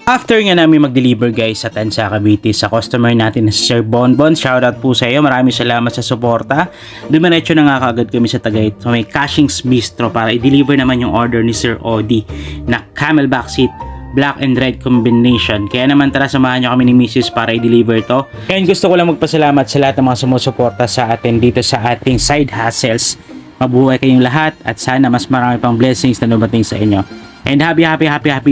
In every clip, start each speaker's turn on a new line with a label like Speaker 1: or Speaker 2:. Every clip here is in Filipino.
Speaker 1: After nga namin mag-deliver guys sa Tansa Cavite sa customer natin na si Sir Bonbon, shoutout po sa iyo, maraming salamat sa suporta. Dumiretso na nga kaagad kami sa Tagaytay so may Cashings Bistro para i-deliver naman yung order ni Sir Odi na camelback seat black and red combination. Kaya naman tara samahan nyo kami ni Mrs. para i-deliver to. Kaya gusto ko lang magpasalamat sa lahat ng mga sumusuporta sa atin dito sa ating side hustles. Mabuhay kayong lahat at sana mas marami pang blessings na dumating sa inyo. And happy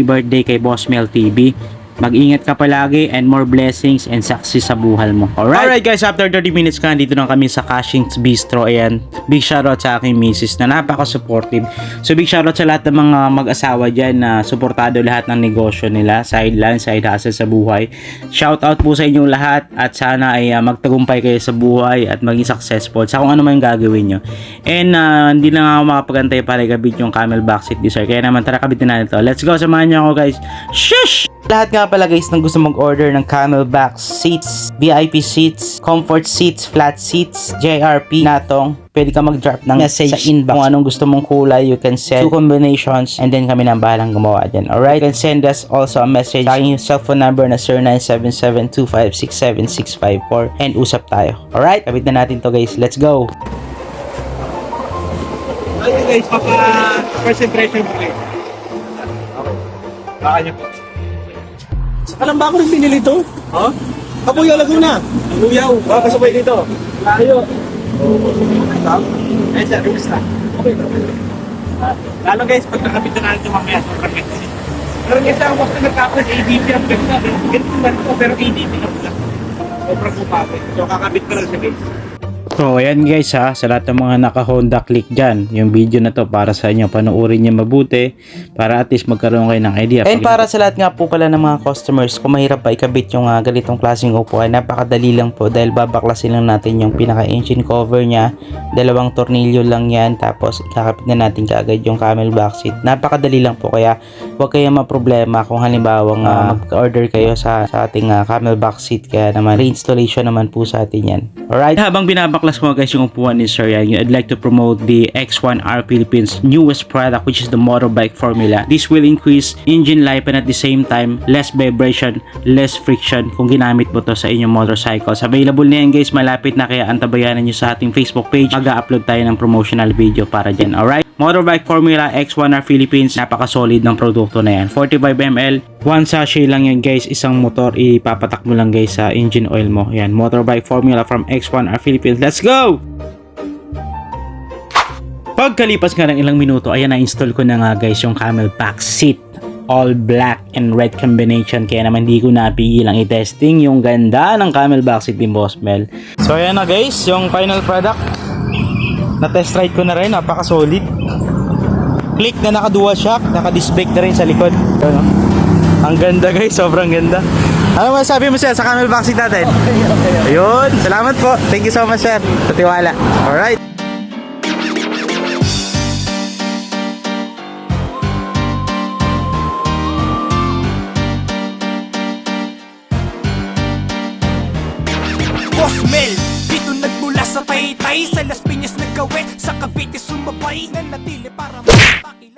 Speaker 1: birthday kay Boss Mel TV. Mag-ingat ka palagi and more blessings and success sa buhay mo. Alright guys, after 30 minutes ka, dito na kami sa Cashings Bistro. Ayan, big shoutout sa aking misis na napaka-supportive. So big shoutout sa lahat ng mga mag-asawa dyan na suportado lahat ng negosyo nila, sideline, side hustle sa buhay. Shoutout po sa inyong lahat at sana ay magtagumpay kayo sa buhay at maging successful sa kung ano man yung gagawin nyo. And hindi na nga ako makapagantay para ikabit yung camelback seat ni Sir. Kaya naman tara kabitin natin to. Let's go, samahan nyo ako guys. Shush! Lahat nga pala guys nang gusto mag-order ng camelback seats, VIP seats, comfort seats, flat seats, JRP, natong, pwede ka mag-drop ng message sa inbox kung anong gusto mong kulay. You can send 2 combinations and then kami nang bahalang gumawa dyan. Alright? You can send us also a message sa aking cellphone number na 0977-2567-654 and usap tayo. Alright? Kabit na natin to guys. Let's go!
Speaker 2: Okay guys, first impression mo guys. Baka niyo po.
Speaker 3: Saka lang ba ako rin pinili ito?
Speaker 2: Oh?
Speaker 3: Kabuyaw Laguna.
Speaker 2: Luyaw, baka kasabay dito.
Speaker 3: Layo.
Speaker 2: Ayun sir, kamusta? Okay. Lalo guys, pag nakabit na natin yung mamaya, sobrang ganda. Pero guys, ang waktu nagkapos, ADP ang ganda. Ganito ba ito, pero ADP na pula. Sobrang kumapit. So kakabit pa lang siya guys.
Speaker 1: So ayan guys ha, sa lahat ng mga naka Honda Click dyan, yung video na to para sa inyo, panoorin nyo mabuti para at least magkaroon kayo ng idea. And para sa lahat nga po pala ng mga customers, kung mahirap pa ikabit yung ganitong klaseng upuan, napakadali lang po dahil babaklasin lang natin yung pinaka engine cover nya, 2 tornilyo lang yan, tapos ikakabit na natin kaagad yung camelback seat. Napakadali lang po, kaya huwag kayong maproblema kung halimbawa mag-order kayo sa ating camelback seat, kaya naman reinstallation naman po sa atin yan. Alright, habang binabaklas ko guys yung upuan ni Sir yan, I'd like to promote the X1R Philippines newest product, which is the motorbike formula. This will increase engine life and at the same time less vibration, less friction kung ginamit mo to sa inyong motorcycles. Available na yan guys, malapit na, kaya antabayanan nyo sa ating Facebook page. Mag-upload tayo ng promotional video para dyan. Alright, motorbike formula X1R Philippines, napaka-solid ng produkto na yan. 45 ml, 1 sachet lang yan guys, isang motor, ipapatak mo lang guys sa engine oil mo. Yan, motorbike formula from X1R Philippines. Let's go! Pagkalipas nga ng ilang minuto, ayan, na-install ko na nga guys yung camelback seat. All black and red combination, kaya naman di ko napigilang i-testing yung ganda ng camelback seat ni Boss Mel. So ayan na guys, yung final product. Na-test ride ko na rin, napaka-solid. Click na naka-dual shock, naka-disc brake na rin sa likod. Ano? Ang ganda guys, sobrang ganda. Ano masasabi mo sir sa camelback seat natin? Okay. Ayun, salamat po. Thank you so much sir sa tiwala. Alright.
Speaker 4: Boss Mel, dito nagmula sa Taytay, sa Las Piñas nagkawe, sa Cavite sumabay, nanatili para makapakilala.